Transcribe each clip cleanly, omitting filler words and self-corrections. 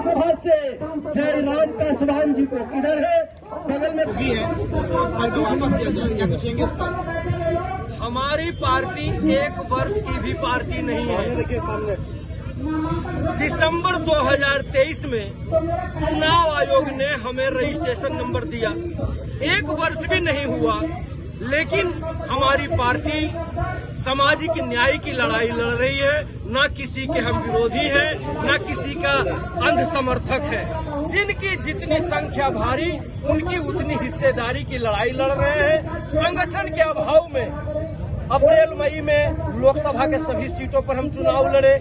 लोकसभा से जयराम पासवान जी को किधर है बगल में भी है वापस किया जाए, क्या पूछेंगे इस पर? हमारी पार्टी एक वर्ष की भी पार्टी नहीं है। देखिए सामने दिसंबर 2023 में चुनाव आयोग ने हमें रजिस्ट्रेशन नंबर दिया, एक वर्ष भी नहीं हुआ, लेकिन हमारी पार्टी सामाजिक न्याय की लड़ाई लड़ रही है। न किसी के हम विरोधी हैं, न किसी का अंध समर्थक है। जिनकी जितनी संख्या भारी, उनकी उतनी हिस्सेदारी की लड़ाई लड़ रहे हैं। संगठन के अभाव में अप्रैल मई में लोकसभा के सभी सीटों पर हम चुनाव लड़े,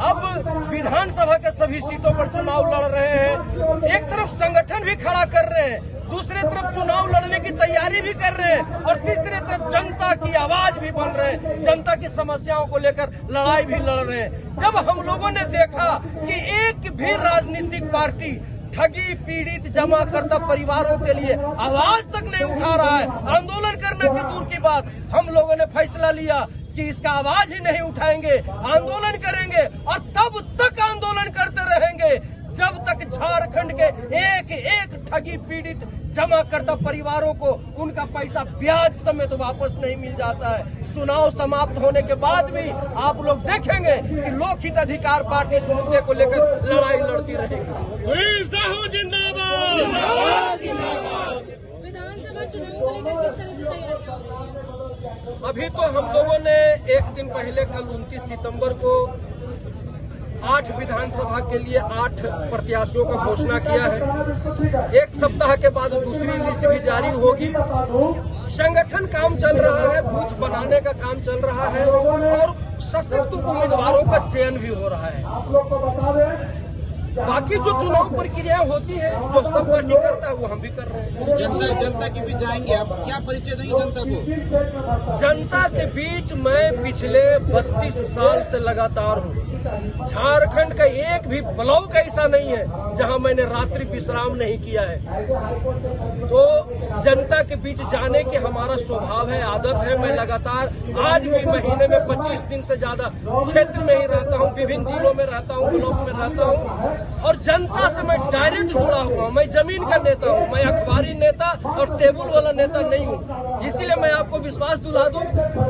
अब विधानसभा के सभी सीटों पर चुनाव लड़ रहे हैं। एक तरफ संगठन भी खड़ा कर रहे हैं, दूसरी तरफ चुनाव लड़ने की तैयारी भी कर रहे हैं, और तीसरी तरफ जनता की आवाज भी बन रहे हैं, जनता की समस्याओं को लेकर लड़ाई भी लड़ रहे हैं। जब हम लोगों ने देखा कि एक भी राजनीतिक पार्टी ठगी पीड़ित जमाकर्ता परिवारों के लिए आवाज तक नहीं उठा रहा है, आंदोलन करने की दूर की बात, हम लोगों ने फैसला लिया कि इसका आवाज ही नहीं उठाएंगे, आंदोलन करेंगे और तब तक आंदोलन करते रहेंगे जब तक झारखंड के एक एक ठगी पीड़ित जमाकर्ता परिवारों को उनका पैसा ब्याज समेत वापस नहीं मिल जाता है। चुनाव समाप्त होने के बाद भी आप लोग देखेंगे कि लोकहित अधिकार पार्टी इस मुद्दे को लेकर लड़ाई लड़ती रहेगी। विधानसभा चुनाव को लेकर किस तरह से तैयारियां हो रही हैं? अभी तो हम लोगों ने एक दिन पहले कल 29 सितंबर को 8 विधानसभा के लिए 8 प्रत्याशियों का घोषणा किया है। एक सप्ताह के बाद दूसरी लिस्ट भी जारी होगी। संगठन काम चल रहा है, बूथ बनाने का काम चल रहा है और सशक्त उम्मीदवारों का चयन भी हो रहा है। बाकी जो चुनाव प्रक्रिया होती है, जो सब पार्टी करता है, वो हम भी कर रहे हैं। जनता के बीच जाएंगे आप, क्या परिचय देंगे जनता को? जनता के बीच मैं पिछले 32 साल से लगातार हूँ। झारखंड का एक भी ब्लॉक ऐसा नहीं है जहां मैंने रात्रि विश्राम नहीं किया है। तो जनता के बीच जाने की हमारा स्वभाव है, आदत है। मैं लगातार आज भी महीने में 25 दिन से ज्यादा क्षेत्र में ही रहता हूँ, विभिन्न जिलों में रहता हूँ, ब्लॉक में रहता हूँ और जनता से मैं डायरेक्ट जुड़ा हुआ। मैं जमीन का नेता हूँ, मैं अखबारी नेता और टेबल वाला नेता नहीं हूँ। इसीलिए मैं आपको विश्वास दिला दूं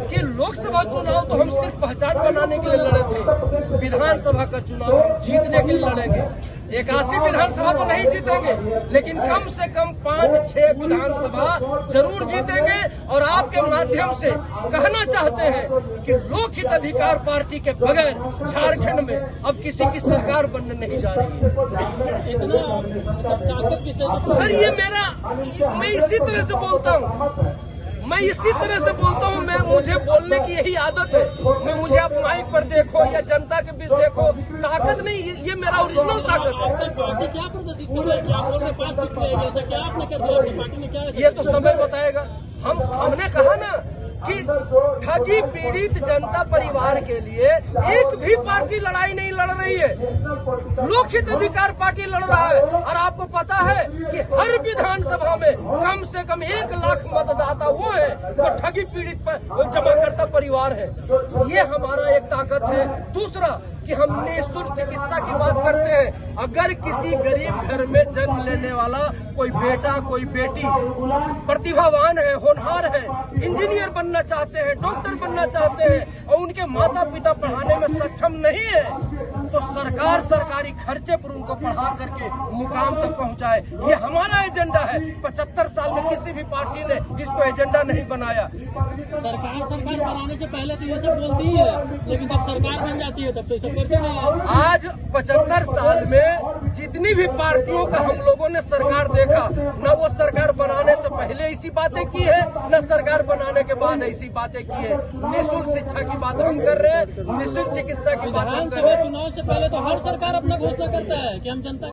कि लोकसभा चुनाव तो हम सिर्फ पहचान बनाने के लिए लड़े थे, विधानसभा का चुनाव हम जीतने के लिए लड़ेंगे। 81 विधानसभा तो नहीं जीतेंगे, लेकिन कम से कम 5-6 विधानसभा जरूर जीतेंगे। और आपके माध्यम से कहना चाहते हैं कि लोकहित अधिकार पार्टी के बगैर झारखंड में अब किसी की सरकार बनने नहीं जा रही है। इतना ताकत किससे? सर ये मैं इसी तरह से बोलता हूँ, मैं इसी तरह से बोलता हूँ। मुझे बोलने की यही आदत है। मुझे आप माइक पर देखो या जनता के बीच देखो, ताकत नहीं, ये मेरा ओरिजिनल ताकत है। आपकी पार्टी क्या प्रदर्शित कर रही है कि आप लोगों ने 5 सीट ले, जैसा क्या आपने कर दिया? अपनी पार्टी ने क्या? ये तो समय बताएगा। हमने कहा ना कि ठगी पीड़ित जनता परिवार के लिए एक भी पार्टी लड़ाई नहीं लड़ रही है, लोकहित अधिकार पार्टी लड़ रहा है। और आपको पता है कि हर विधानसभा में कम से कम 1 लाख मतदाता वो है जो ठगी पीड़ित जमाकर्ता परिवार है। ये हमारा एक ताकत है। दूसरा कि हम निःशुल्क चिकित्सा की बात करते हैं। अगर किसी गरीब घर में जन्म लेने वाला कोई बेटा कोई बेटी प्रतिभावान है, होनहार है, इंजीनियर बनना चाहते हैं, डॉक्टर बनना चाहते हैं और उनके माता पिता पढ़ाने में सक्षम नहीं है, तो सरकार सरकारी खर्चे पर उनको पढ़ा करके मुकाम तक पहुंचाए। ये हमारा एजेंडा है। 75 साल में किसी भी पार्टी ने इसको एजेंडा नहीं बनाया। सरकार बनाने से पहले तो ये सब बोलती ही है, लेकिन जब सरकार बन जाती है तब तो सब करती नहीं है। आज 75 साल में जितनी भी पार्टियों का हम लोगों ने सरकार देखा, न वो सरकार बनाने से पहले ऐसी बातें की है, न सरकार बनाने के बाद ऐसी बातें की है। निःशुल्क शिक्षा की बात हम कर रहे हैं, निःशुल्क चिकित्सा की बात हम कर रहे हैं। चुनाव से पहले तो हर सरकार अपना घोषणा करता है कि हम जनता